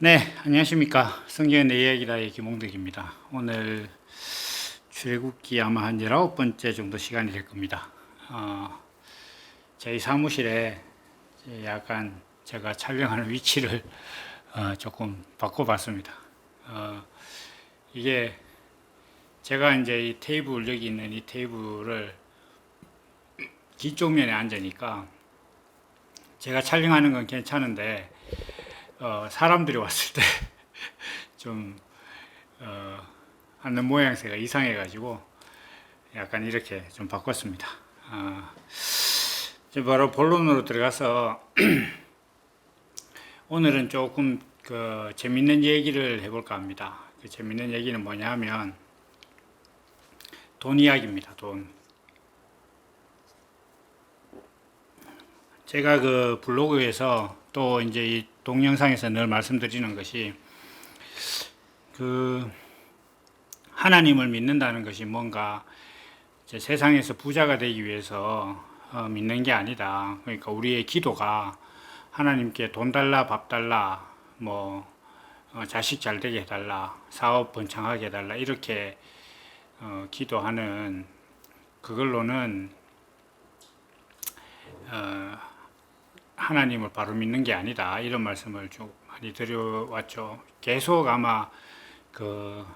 네, 안녕하십니까. 성경의 내 이야기다의 김홍덕입니다. 오늘 출애굽기 아마 한 19번째 정도 시간이 될 겁니다. 저희 사무실에 약간 제가 촬영하는 위치를 조금 바꿔봤습니다. 이게 제가 이제 이 테이블, 여기 있는 이 테이블을 뒤쪽 면에 앉으니까 제가 촬영하는 건 괜찮은데 사람들이 왔을 때 좀 앉는 모양새가 이상해가지고 약간 이렇게 좀 바꿨습니다. 이제 바로 본론으로 들어가서 오늘은 조금 그 재밌는 얘기를 해볼까 합니다. 그 재밌는 얘기는 뭐냐면 돈 이야기입니다. 돈. 제가 그 블로그에서 또 이제 이 동영상에서 늘 말씀드리는 것이 그 하나님을 믿는다는 것이 뭔가 세상에서 부자가 되기 위해서 믿는 게 아니다. 그러니까 우리의 기도가 하나님께 돈 달라, 밥 달라, 뭐 자식 잘 되게 해달라, 사업 번창하게 해달라 이렇게 기도하는 그걸로는 하나님을 바로 믿는 게 아니다. 이런 말씀을 좀 많이 드려왔죠. 계속 아마 그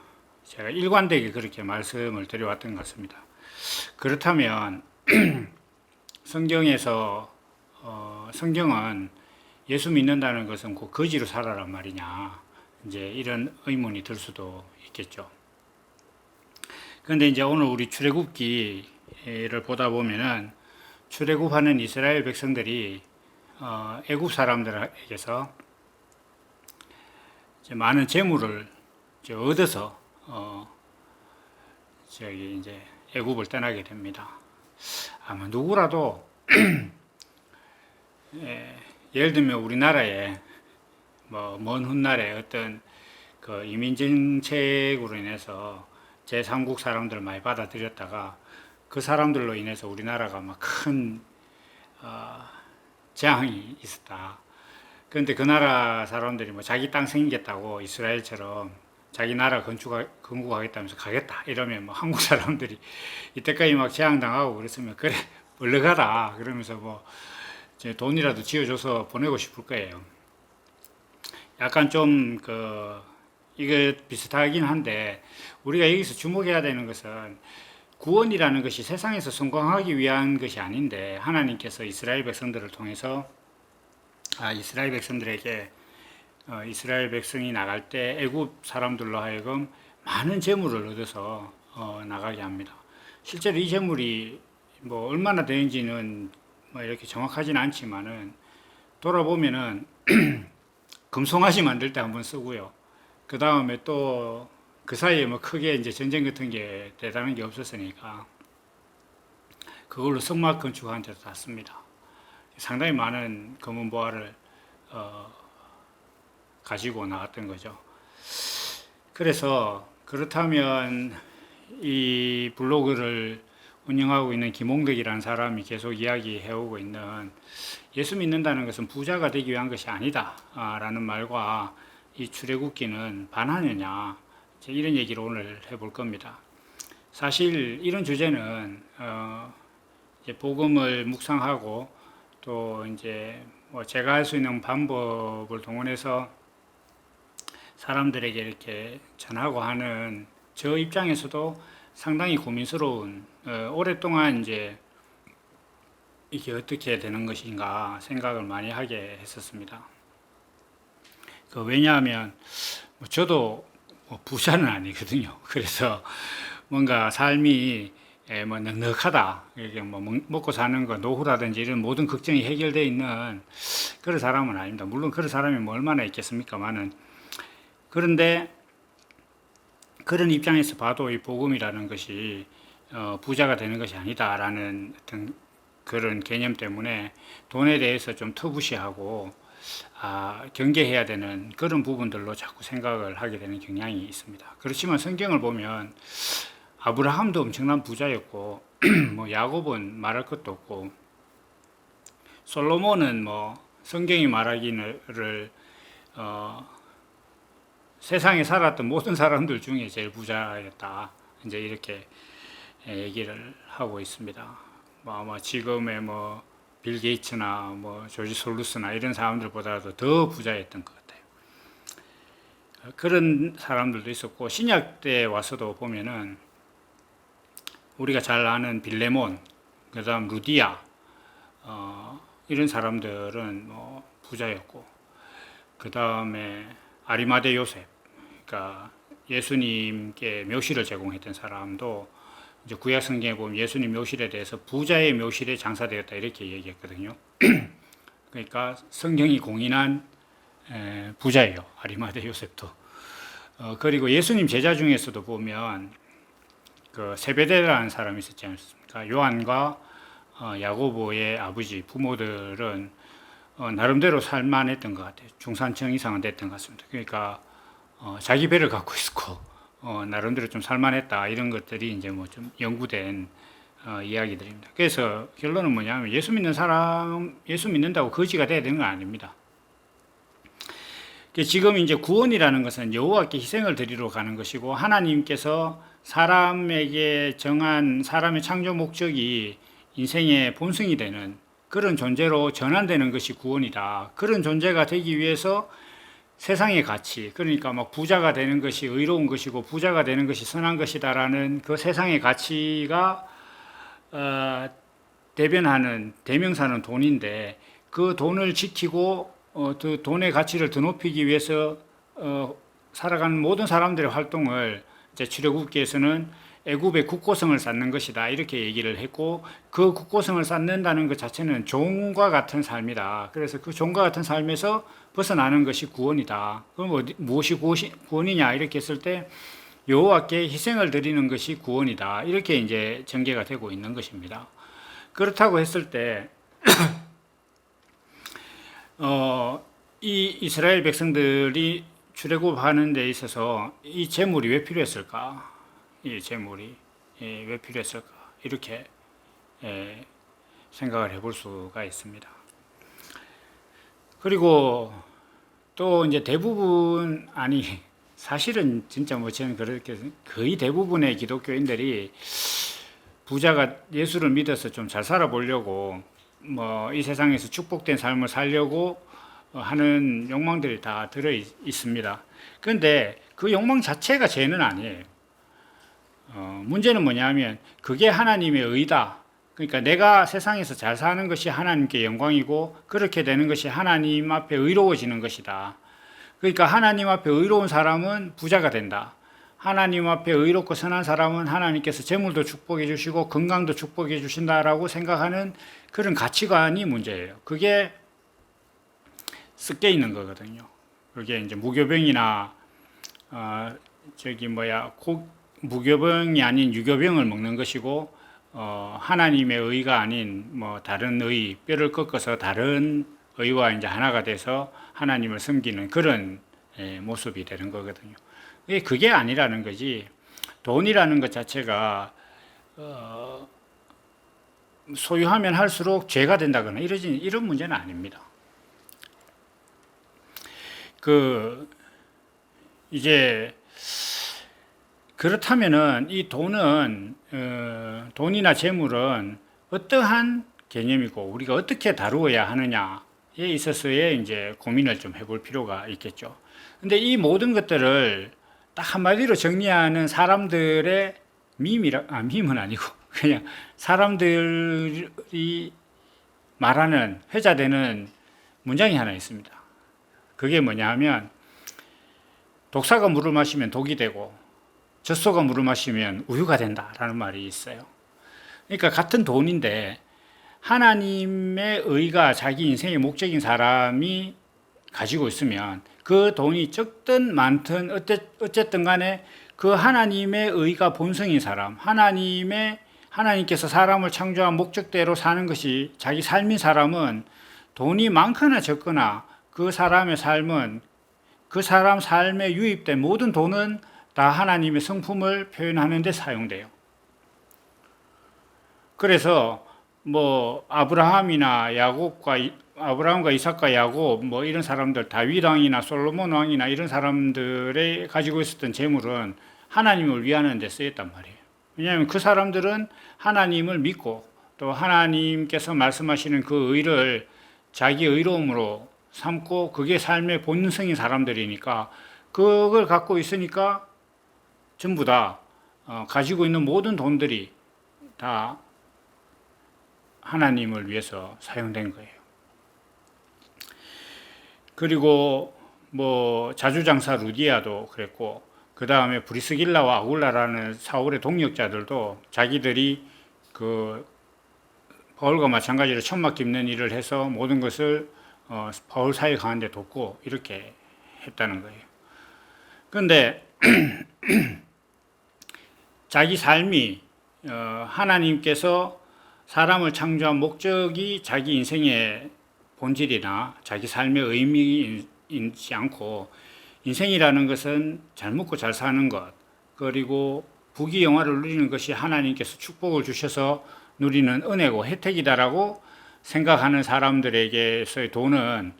제가 일관되게 그렇게 말씀을 드려왔던 것 같습니다. 그렇다면 성경에서 성경은 예수 믿는다는 것은 곧 거지로 살아란 말이냐, 이제 이런 의문이 들 수도 있겠죠. 그런데 이제 오늘 우리 출애굽기를 보다 보면은 출애굽하는 이스라엘 백성들이 애굽 사람들에게서 이제 많은 재물을 이제 얻어서 저기 이제 애굽을 떠나게 됩니다. 아마 누구라도 예를 들면 우리나라에 뭐 먼 훗날에 어떤 그 이민 정책으로 인해서 제3국 사람들을 많이 받아들였다가 그 사람들로 인해서 우리나라가 막 큰 재앙이 있었다. 그런데 그 나라 사람들이 뭐 자기 땅 생기겠다고 이스라엘처럼 자기 나라 건국하겠다면서 가겠다 이러면 뭐 한국 사람들이 이때까지 막 재앙당하고 그랬으면 그래 올라가라 그러면서 뭐 돈이라도 지어줘서 보내고 싶을 거예요. 약간 좀 이게 비슷하긴 한데 우리가 여기서 주목해야 되는 것은 구원이라는 것이 세상에서 성공하기 위한 것이 아닌데 하나님께서 이스라엘 백성들을 통해서 이스라엘 백성들에게 이스라엘 백성이 나갈 때 애굽 사람들로 하여금 많은 재물을 얻어서 나가게 합니다. 실제로 이 재물이 뭐 얼마나 되는지는 뭐 이렇게 정확하진 않지만은 돌아보면은 금송아지 만들 때 한번 쓰고요. 그 다음에 또 그 사이에 뭐 크게 이제 전쟁 같은 게 대단한 게 없었으니까 그걸로 성막 건축하는 데도 다 씁니다. 상당히 많은 검은 보화를 가지고 나왔던 거죠. 그래서 그렇다면 이 블로그를 운영하고 있는 김홍덕이라는 사람이 계속 이야기해오고 있는 예수 믿는다는 것은 부자가 되기 위한 것이 아니다 라는 말과 이 출애굽기는 반하느냐 이런 얘기를 오늘 해볼 겁니다. 사실 이런 주제는 이제 복음을 묵상하고 또 이제 뭐 제가 할 수 있는 방법을 동원해서 사람들에게 이렇게 전하고 하는 저 입장에서도 상당히 고민스러운 오랫동안 이제 이게 어떻게 되는 것인가 생각을 많이 하게 했었습니다. 왜냐하면 뭐 저도 뭐 부자는 아니거든요. 그래서 뭔가 삶이 뭐 넉넉하다. 이게 뭐 먹고 사는 거, 노후라든지 이런 모든 걱정이 해결되어 있는 그런 사람은 아닙니다. 물론 그런 사람이 뭐 얼마나 있겠습니까만은. 그런데 그런 입장에서 봐도 이 복음이라는 것이 부자가 되는 것이 아니다라는 어떤 그런 개념 때문에 돈에 대해서 좀 터부시하고 경계해야 되는 그런 부분들로 자꾸 생각을 하게 되는 경향이 있습니다. 그렇지만 성경을 보면 아브라함도 엄청난 부자였고 뭐 야곱은 말할 것도 없고 솔로몬은 뭐 성경이 말하기를 세상에 살았던 모든 사람들 중에 제일 부자였다. 이제 이렇게 얘기를 하고 있습니다. 뭐 아마 지금의 뭐 빌 게이츠나 뭐 조지 솔루스나 이런 사람들보다도 더 부자였던 것 같아요. 그런 사람들도 있었고, 신약 때 와서도 보면은 우리가 잘 아는 빌레몬, 그다음 루디아, 이런 사람들은 뭐 부자였고, 그 다음에 아리마대 요셉, 그러니까 예수님께 묘실을 제공했던 사람도 이제 구약 성경에 보면 예수님 묘실에 대해서 부자의 묘실에 장사되었다 이렇게 얘기했거든요. 그러니까 성경이 공인한 부자예요. 아리마대 요셉도. 그리고 예수님 제자 중에서도 보면 그 세베대라는 사람이 있었지 않습니까? 요한과 야고보의 아버지 부모들은 나름대로 살만했던 것 같아요. 중산층 이상은 됐던 것 같습니다. 그러니까 자기 배를 갖고 있었고 나름대로 좀 살만했다 이런 것들이 이제 뭐 좀 연구된 이야기들입니다. 그래서 결론은 뭐냐면 예수 믿는 사람, 예수 믿는다고 거지가 돼야 되는 건 아닙니다. 지금 이제 구원이라는 것은 여호와께 희생을 드리러 가는 것이고, 하나님께서 사람에게 정한 사람의 창조 목적이 인생의 본성이 되는 그런 존재로 전환되는 것이 구원이다. 그런 존재가 되기 위해서 세상의 가치, 그러니까 막 부자가 되는 것이 의로운 것이고 부자가 되는 것이 선한 것이다라는 그 세상의 가치가 대변하는 대명사는 돈인데, 그 돈을 지키고 그 돈의 가치를 더 높이기 위해서 살아가는 모든 사람들의 활동을 이제 출애굽기에서는 애굽의 국고성을 쌓는 것이다 이렇게 얘기를 했고, 그 국고성을 쌓는다는 것 자체는 종과 같은 삶이다. 그래서 그 종과 같은 삶에서 벗어나는 것이 구원이다. 그럼 무엇이 구원이냐 이렇게 했을 때 여호와께 희생을 드리는 것이 구원이다 이렇게 이제 전개가 되고 있는 것입니다. 그렇다고 했을 때 이 이스라엘 백성들이 출애굽하는 데 있어서 이 제물이 왜 필요했을까? 이 제물이 왜 필요했을까? 이렇게 생각을 해볼 수가 있습니다. 그리고 또 이제 대부분, 아니 사실은 진짜 뭐 저는 그렇게 거의 대부분의 기독교인들이 부자가 예수를 믿어서 좀 잘 살아보려고 뭐 이 세상에서 축복된 삶을 살려고 하는 욕망들이 다 들어 있습니다. 그런데 그 욕망 자체가 죄는 아니에요. 문제는 뭐냐면 그게 하나님의 의다. 그러니까 내가 세상에서 잘 사는 것이 하나님께 영광이고 그렇게 되는 것이 하나님 앞에 의로워지는 것이다. 그러니까 하나님 앞에 의로운 사람은 부자가 된다. 하나님 앞에 의롭고 선한 사람은 하나님께서 재물도 축복해 주시고 건강도 축복해 주신다라고 생각하는 그런 가치관이 문제예요. 그게 섞여 있는 거거든요. 그게 이제 무교병이나 무교병이 아닌 유교병을 먹는 것이고, 하나님의 의가 아닌 뭐 다른 의, 뼈를 꺾어서 다른 의와 이제 하나가 돼서 하나님을 섬기는 그런 모습이 되는 거거든요. 그게 아니라는 거지. 돈이라는 것 자체가 소유하면 할수록 죄가 된다거나 이런 문제는 아닙니다. 이제 그렇다면은 이 돈은 돈이나 재물은 어떠한 개념이고 우리가 어떻게 다루어야 하느냐에 있어서의 이제 고민을 좀 해볼 필요가 있겠죠. 근데 이 모든 것들을 딱 한마디로 정리하는 사람들의 밈은 아니고 그냥 사람들이 말하는 회자되는 문장이 하나 있습니다. 그게 뭐냐 하면, 독사가 물을 마시면 독이 되고 젖소가 물을 마시면 우유가 된다라는 말이 있어요. 그러니까 같은 돈인데 하나님의 의가 자기 인생의 목적인 사람이 가지고 있으면 그 돈이 적든 많든 어쨌든 간에 그 하나님의 의가 본성인 사람, 하나님께서 사람을 창조한 목적대로 사는 것이 자기 삶인 사람은 돈이 많거나 적거나 그 사람의 삶은 그 사람 삶에 유입된 모든 돈은 다 하나님의 성품을 표현하는 데 사용돼요. 그래서 뭐 아브라함과 이삭과 야곱 뭐 이런 사람들, 다윗 왕이나 솔로몬 왕이나 이런 사람들의 가지고 있었던 재물은 하나님을 위하는 데 쓰였단 말이에요. 왜냐하면 그 사람들은 하나님을 믿고 또 하나님께서 말씀하시는 그 의를 자기 의로움으로 삼고 그게 삶의 본성인 사람들이니까 그걸 갖고 있으니까 전부 다 가지고 있는 모든 돈들이 다 하나님을 위해서 사용된 거예요. 그리고 뭐 자주장사 루디아도 그랬고, 그 다음에 브리스길라와 아굴라라는 사울의 동력자들도 자기들이 그 바울과 마찬가지로 천막 깁는 일을 해서 모든 것을 바울 사역하는 데 돕고 이렇게 했다는 거예요. 그런데 자기 삶이 하나님께서 사람을 창조한 목적이 자기 인생의 본질이나 자기 삶의 의미이지 않고, 인생이라는 것은 잘 먹고 잘 사는 것, 그리고 부귀영화를 누리는 것이 하나님께서 축복을 주셔서 누리는 은혜고 혜택이다라고 생각하는 사람들에게서의 돈은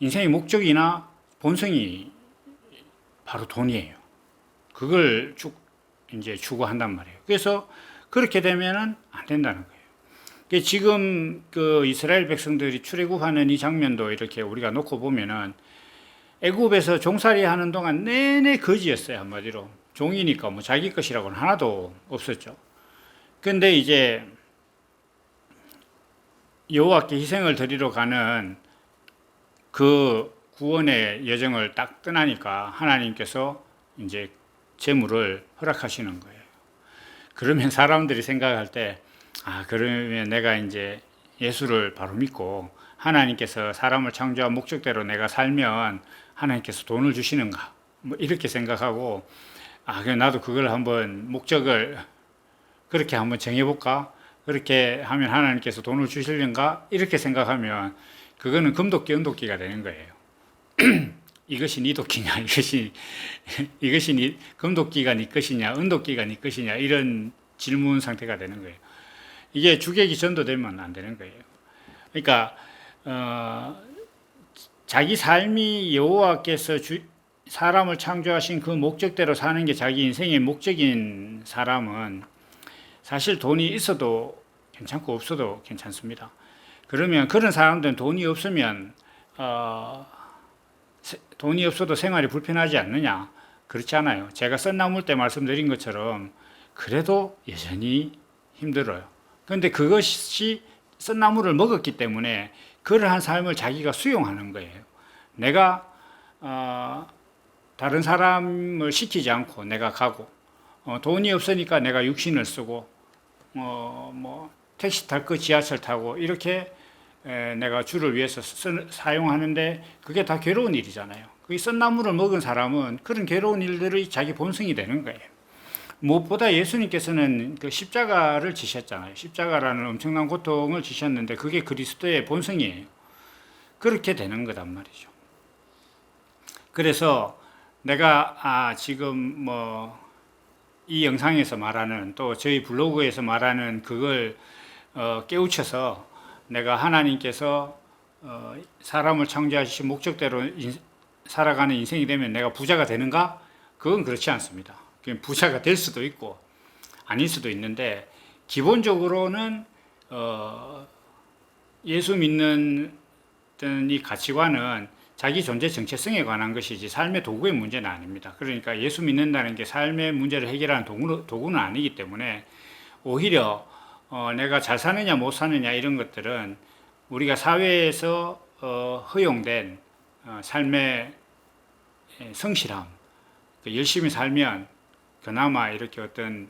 인생의 목적이나 본성이 바로 돈이에요. 그걸 이제 추구한단 말이에요. 그래서 그렇게 되면은 안 된다는 거예요. 지금 그 이스라엘 백성들이 출애굽하는 이 장면도 이렇게 우리가 놓고 보면은 애굽에서 종살이 하는 동안 내내 거지였어요. 한마디로 종이니까 뭐 자기 것이라고는 하나도 없었죠. 근데 이제 여호와께 희생을 드리러 가는 그 구원의 여정을 딱 떠나니까 하나님께서 이제 재물을 허락하시는 거예요. 그러면 사람들이 생각할 때, 그러면 내가 이제 예수를 바로 믿고 하나님께서 사람을 창조한 목적대로 내가 살면 하나님께서 돈을 주시는가? 뭐 이렇게 생각하고, 그럼 나도 그걸 한번 목적을 그렇게 한번 정해볼까? 그렇게 하면 하나님께서 돈을 주시려는가? 이렇게 생각하면 그거는 금도끼, 은도끼가 되는 거예요. 이것이 네 도끼냐? 이것이 금도끼가 네 것이냐? 은도끼가 네 것이냐? 이런 질문 상태가 되는 거예요. 이게 주객이 전도되면 안 되는 거예요. 그러니까 자기 삶이 여호와께서 사람을 창조하신 그 목적대로 사는 게 자기 인생의 목적인 사람은 사실 돈이 있어도 괜찮고 없어도 괜찮습니다. 그러면 그런 사람들은 돈이 없으면 돈이 없어도 생활이 불편하지 않느냐? 그렇지 않아요. 제가 썬나물 때 말씀드린 것처럼 그래도 여전히 힘들어요. 그런데 그것이 썬나물을 먹었기 때문에 그러한 삶을 자기가 수용하는 거예요. 내가 다른 사람을 시키지 않고 내가 가고, 돈이 없으니까 내가 육신을 쓰고, 뭐 택시 탈 거 지하철 타고 이렇게 내가 주를 위해서 사용하는데 그게 다 괴로운 일이잖아요. 그 썬나물을 먹은 사람은 그런 괴로운 일들이 자기 본성이 되는 거예요. 무엇보다 예수님께서는 그 십자가를 지셨잖아요. 십자가라는 엄청난 고통을 지셨는데 그게 그리스도의 본성이에요. 그렇게 되는 거단 말이죠. 그래서 내가 지금 뭐 이 영상에서 말하는, 또 저희 블로그에서 말하는 그걸 깨우쳐서 내가 하나님께서 사람을 창조하신 목적대로 살아가는 인생이 되면 내가 부자가 되는가? 그건 그렇지 않습니다. 부자가 될 수도 있고 아닐 수도 있는데, 기본적으로는 예수 믿는 이 가치관은 자기 존재 정체성에 관한 것이지 삶의 도구의 문제는 아닙니다. 그러니까 예수 믿는다는 게 삶의 문제를 해결하는 도구는 아니기 때문에, 오히려 내가 잘 사느냐 못 사느냐 이런 것들은 우리가 사회에서 허용된 삶의 성실함, 열심히 살면 그나마 이렇게 어떤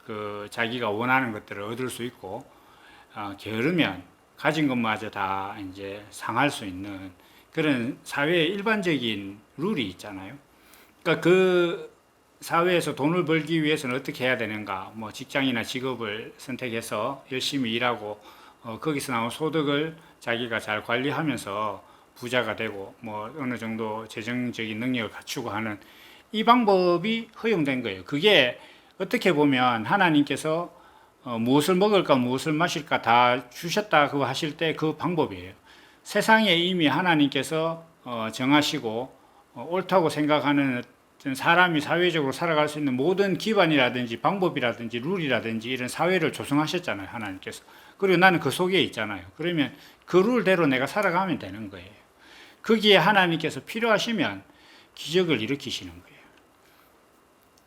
그 자기가 원하는 것들을 얻을 수 있고, 게으르면 가진 것마저 다 이제 상할 수 있는 그런 사회의 일반적인 룰이 있잖아요. 그러니까 그 사회에서 돈을 벌기 위해서는 어떻게 해야 되는가? 뭐 직장이나 직업을 선택해서 열심히 일하고 거기서 나온 소득을 자기가 잘 관리하면서 부자가 되고 뭐 어느 정도 재정적인 능력을 갖추고 하는 이 방법이 허용된 거예요. 그게 어떻게 보면 하나님께서 무엇을 먹을까 무엇을 마실까 다 주셨다 그거 하실 때 그 방법이에요. 세상에 이미 하나님께서 정하시고 옳다고 생각하는 어떤 사람이 사회적으로 살아갈 수 있는 모든 기반이라든지 방법이라든지 룰이라든지 이런 사회를 조성하셨잖아요, 하나님께서. 그리고 나는 그 속에 있잖아요. 그러면 그 룰대로 내가 살아가면 되는 거예요. 거기에 하나님께서 필요하시면 기적을 일으키시는 거예요.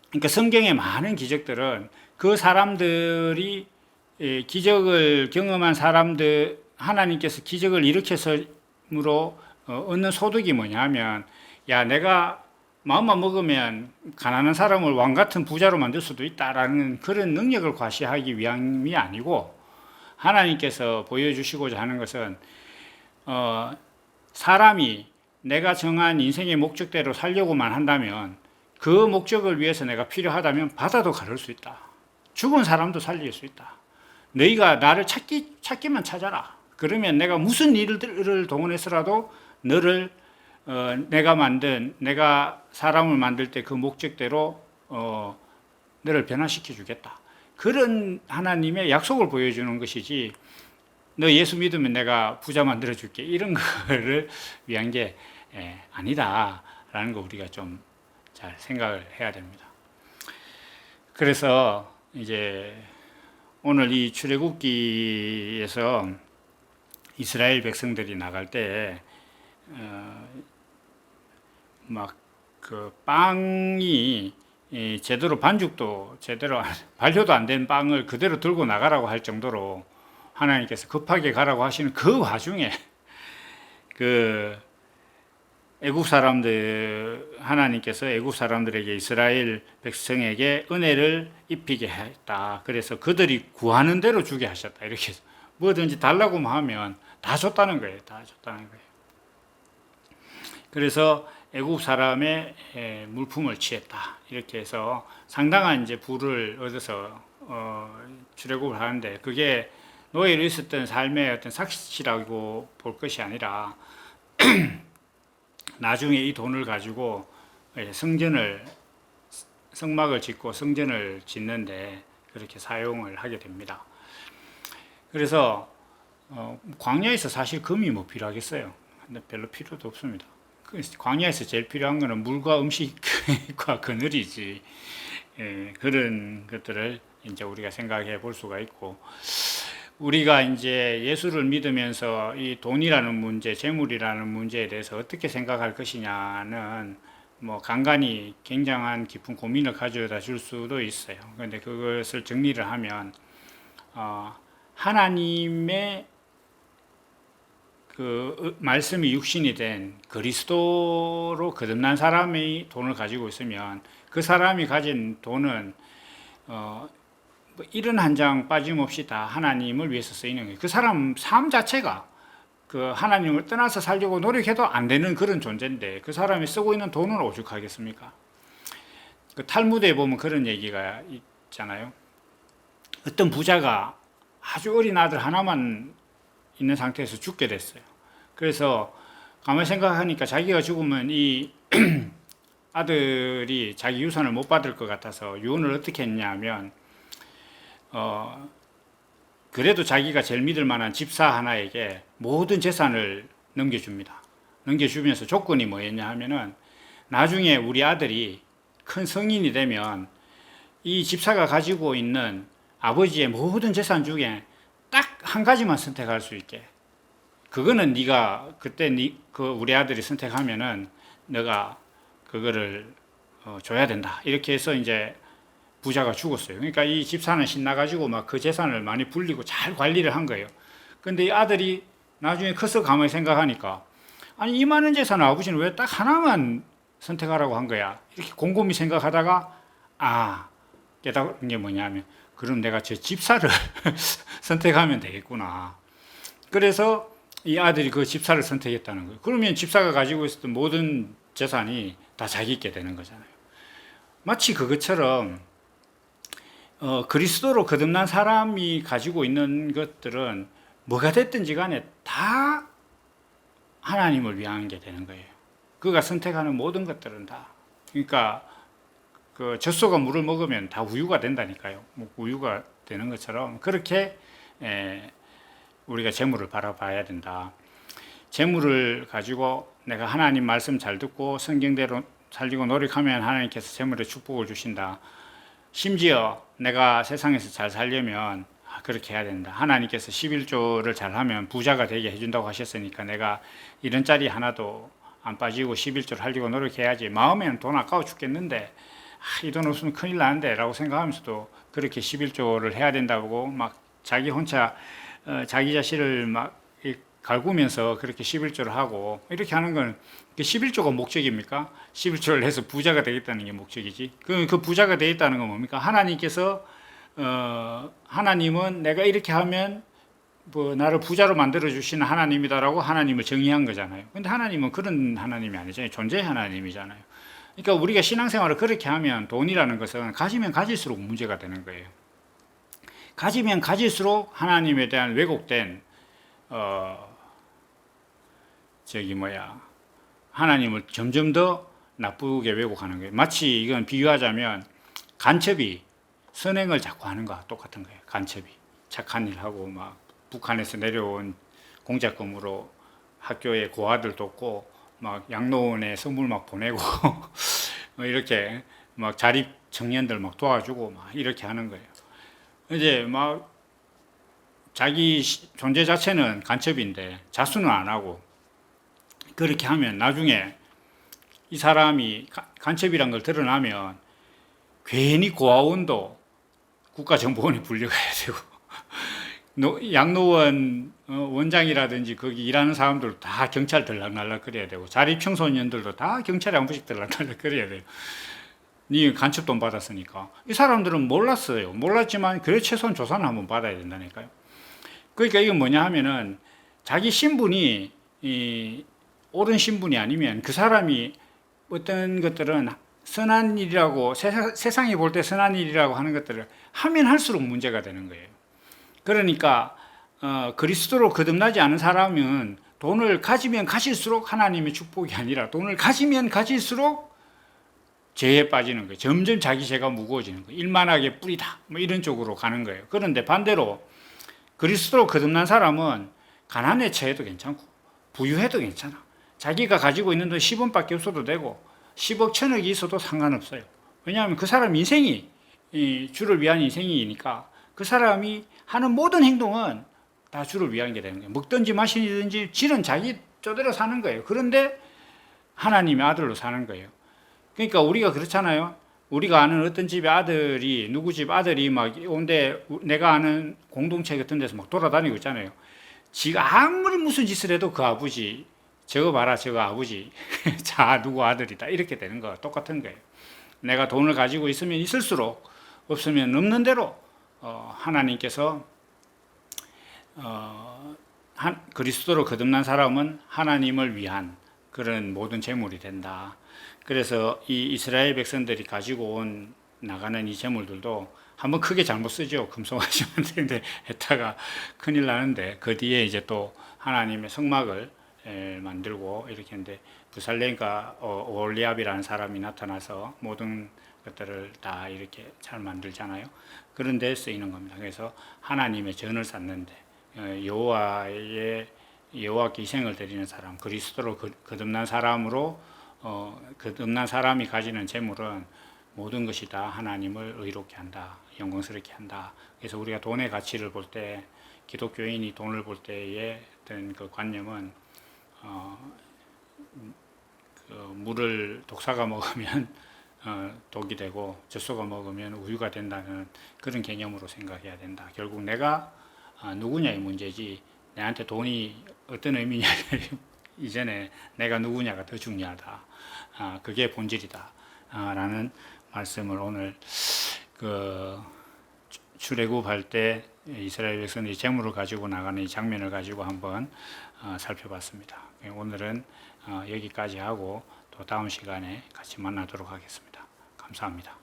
그러니까 성경의 많은 기적들은 그 사람들이 기적을 경험한 사람들, 하나님께서 기적을 일으켜서므로 얻는 소득이 뭐냐면, 야, 내가 마음만 먹으면 가난한 사람을 왕 같은 부자로 만들 수도 있다라는 그런 능력을 과시하기 위함이 아니고, 하나님께서 보여주시고자 하는 것은 사람이 내가 정한 인생의 목적대로 살려고만 한다면, 그 목적을 위해서 내가 필요하다면 바다도 가를 수 있다. 죽은 사람도 살릴 수 있다. 너희가 나를 찾기만 찾아라. 그러면 내가 무슨 일을 동원해서라도 너를 내가 사람을 만들 때 그 목적대로 너를 변화시켜 주겠다. 그런 하나님의 약속을 보여주는 것이지, 너 예수 믿으면 내가 부자 만들어 줄게, 이런 거를 위한 게 아니다라는 거 우리가 좀 잘 생각을 해야 됩니다. 그래서 이제 오늘 이 출애굽기에서 이스라엘 백성들이 나갈 때 막 그 빵이 제대로 반죽도 제대로 발효도 안 된 빵을 그대로 들고 나가라고 할 정도로 하나님께서 급하게 가라고 하시는 그 와중에 그 애국 사람들, 하나님께서 애국 사람들에게, 이스라엘 백성에게 은혜를 입히게 했다. 그래서 그들이 구하는 대로 주게 하셨다. 이렇게 해서 뭐든지 달라고 하면 다 줬다는 거예요. 다 줬다는 거예요. 그래서 애국 사람의 물품을 취했다. 이렇게 해서 상당한 이제 부를 얻어서 출애굽을 하는데, 그게 노예로 있었던 삶의 어떤 삭시라고 볼 것이 아니라 나중에 이 돈을 가지고 성막을 짓고 성전을 짓는데 그렇게 사용을 하게 됩니다. 그래서 광야에서 사실 금이 뭐 필요하겠어요? 근데 별로 필요도 없습니다. 광야에서 제일 필요한 거는 물과 음식과 그늘이지. 그런 것들을 이제 우리가 생각해 볼 수가 있고, 우리가 이제 예수를 믿으면서 이 돈이라는 문제, 재물이라는 문제에 대해서 어떻게 생각할 것이냐는 뭐 간간히 굉장한 깊은 고민을 가져다 줄 수도 있어요. 그런데 그것을 정리를 하면 하나님의 그 말씀이 육신이 된 그리스도로 거듭난 사람이 돈을 가지고 있으면 그 사람이 가진 돈은 일은 한 장 빠짐없이 다 하나님을 위해서 쓰이는 거예요. 그 사람 삶 자체가 그 하나님을 떠나서 살려고 노력해도 안 되는 그런 존재인데, 그 사람이 쓰고 있는 돈은 오죽하겠습니까? 그 탈무드에 보면 그런 얘기가 있잖아요. 어떤 부자가 아주 어린 아들 하나만 있는 상태에서 죽게 됐어요. 그래서 가만히 생각하니까 자기가 죽으면 이 아들이 자기 유산을 못 받을 것 같아서 유언을 어떻게 했냐면, 그래도 자기가 제일 믿을 만한 집사 하나에게 모든 재산을 넘겨줍니다. 넘겨주면서 조건이 뭐였냐 하면은, 나중에 우리 아들이 큰 성인이 되면 이 집사가 가지고 있는 아버지의 모든 재산 중에 딱 한 가지만 선택할 수 있게, 그거는 네가 그때 그 우리 아들이 선택하면은 너가 그거를 줘야 된다. 이렇게 해서 이제 부자가 죽었어요. 그러니까 이 집사는 신나가지고 막 그 재산을 많이 불리고 잘 관리를 한 거예요. 근데 이 아들이 나중에 커서 가만히 생각하니까, 아니 이 많은 재산을 아버지는 왜 딱 하나만 선택하라고 한 거야? 이렇게 곰곰이 생각하다가 깨달은 게 뭐냐면, 그럼 내가 저 집사를 선택하면 되겠구나. 그래서 이 아들이 그 집사를 선택했다는 거예요. 그러면 집사가 가지고 있었던 모든 재산이 다 자기께 되는 거잖아요. 마치 그것처럼 그리스도로 거듭난 사람이 가지고 있는 것들은 뭐가 됐든지 간에 다 하나님을 위한 게 되는 거예요. 그가 선택하는 모든 것들은 다. 그러니까 그 젖소가 물을 먹으면 다 우유가 된다니까요. 우유가 되는 것처럼 그렇게 우리가 재물을 바라봐야 된다. 재물을 가지고 내가 하나님 말씀 잘 듣고 성경대로 살리고 노력하면 하나님께서 재물의 축복을 주신다. 심지어 내가 세상에서 잘 살려면 그렇게 해야 된다. 하나님께서 11조를 잘하면 부자가 되게 해준다고 하셨으니까 내가 이런 짜리 하나도 안 빠지고 11조를 하려고 노력해야지. 마음에는 돈 아까워 죽겠는데 이 돈 없으면 큰일 나는데 라고 생각하면서도 그렇게 11조를 해야 된다고 막 자기 혼자 자기 자신을 막 갈구면서 그렇게 11조를 하고 이렇게 하는 건 11조가 목적입니까? 11조를 해서 부자가 되겠다는 게 목적이지. 그 부자가 되겠다는 건 뭡니까? 하나님께서 하나님은 내가 이렇게 하면 뭐 나를 부자로 만들어 주시는 하나님이다라고 하나님을 정의한 거잖아요. 근데 하나님은 그런 하나님이 아니잖아요. 존재의 하나님이잖아요. 그러니까 우리가 신앙생활을 그렇게 하면 돈이라는 것은 가지면 가질수록 문제가 되는 거예요. 가지면 가질수록 하나님에 대한 왜곡된 하나님을 점점 더 나쁘게 왜곡하는 거예요. 마치 이건 비유하자면 간첩이 선행을 자꾸 하는 거와 똑같은 거예요. 간첩이 착한 일 하고 막 북한에서 내려온 공작금으로 학교에 고아들 돕고 막 양로원에 선물 막 보내고 이렇게 막 자립 청년들 막 도와주고 막 이렇게 하는 거예요. 이제 막 자기 존재 자체는 간첩인데 자수는 안 하고 그렇게 하면 나중에 이 사람이 간첩이란 걸 드러나면 괜히 고아원도 국가정보원에 불려가야 되고 양로원 원장이라든지 거기 일하는 사람들 다 경찰 들락날락 거려야 되고 자립 청소년들도 다 경찰에 한 번씩 들락날락 거려야 돼요. 니 간첩 돈 받았으니까. 이 사람들은 몰랐어요. 몰랐지만 그래 최소한 조사는 한번 받아야 된다니까요. 그러니까 이건 뭐냐 하면은 자기 신분이 옳은 신분이 아니면 그 사람이 어떤 것들은 선한 일이라고 세상이 볼 때 선한 일이라고 하는 것들을 하면 할수록 문제가 되는 거예요. 그러니까 그리스도로 거듭나지 않은 사람은 돈을 가지면 가질수록 하나님의 축복이 아니라 돈을 가지면 가질수록 죄에 빠지는 거예요. 점점 자기 죄가 무거워지는 거예요. 일만하게 뿌리다 뭐 이런 쪽으로 가는 거예요. 그런데 반대로 그리스도로 거듭난 사람은 가난에 처해도 괜찮고 부유해도 괜찮아. 자기가 가지고 있는 돈 10원밖에 없어도 되고 10억 1000억이 있어도 상관없어요. 왜냐하면 그 사람 인생이 주를 위한 인생이니까 그 사람이 하는 모든 행동은 다 주를 위한 게 되는 거예요. 먹든지 마시든지 질은 자기 쪼대로 사는 거예요. 그런데 하나님의 아들로 사는 거예요. 그러니까 우리가 그렇잖아요. 우리가 아는 어떤 집의 아들이 누구 집 아들이 막 온데 내가 아는 공동체 같은 데서 막 돌아다니고 있잖아요. 지가 아무리 무슨 짓을 해도 그 아버지 저거 봐라 저거 아버지 자 누구 아들이다 이렇게 되는 거와 똑같은 거예요. 내가 돈을 가지고 있으면 있을수록 없으면 없는 대로 하나님께서 그리스도로 거듭난 사람은 하나님을 위한 그런 모든 재물이 된다. 그래서 이 이스라엘 백성들이 가지고 온 나가는 이 재물들도 한번 크게 잘못 쓰죠. 금송아지만 되는데 했다가 큰일 나는데 그 뒤에 이제 또 하나님의 성막을 만들고 이렇게 했는데 부살렘과 오홀리압이라는 사람이 나타나서 모든 것들을 다 이렇게 잘 만들잖아요. 그런 데 쓰이는 겁니다. 그래서 하나님의 전을 쌓는데 여호와께 희생을 드리는 사람, 그리스도로 거듭난 사람으로 거듭난 사람이 가지는 재물은 모든 것이 다 하나님을 의롭게 한다, 영광스럽게 한다. 그래서 우리가 돈의 가치를 볼 때 기독교인이 돈을 볼 때의 어떤 그 관념은 그 물을 독사가 먹으면 독이 되고 젖소가 먹으면 우유가 된다는 그런 개념으로 생각해야 된다. 결국 내가 누구냐의 문제지 내한테 돈이 어떤 의미냐 이전에 내가 누구냐가 더 중요하다. 그게 본질이다. 라는 말씀을 오늘 그 출애굽할 때 이스라엘 백성들이 재물을 가지고 나가는 이 장면을 가지고 한번 살펴봤습니다. 오늘은 여기까지 하고 또 다음 시간에 같이 만나도록 하겠습니다. 감사합니다.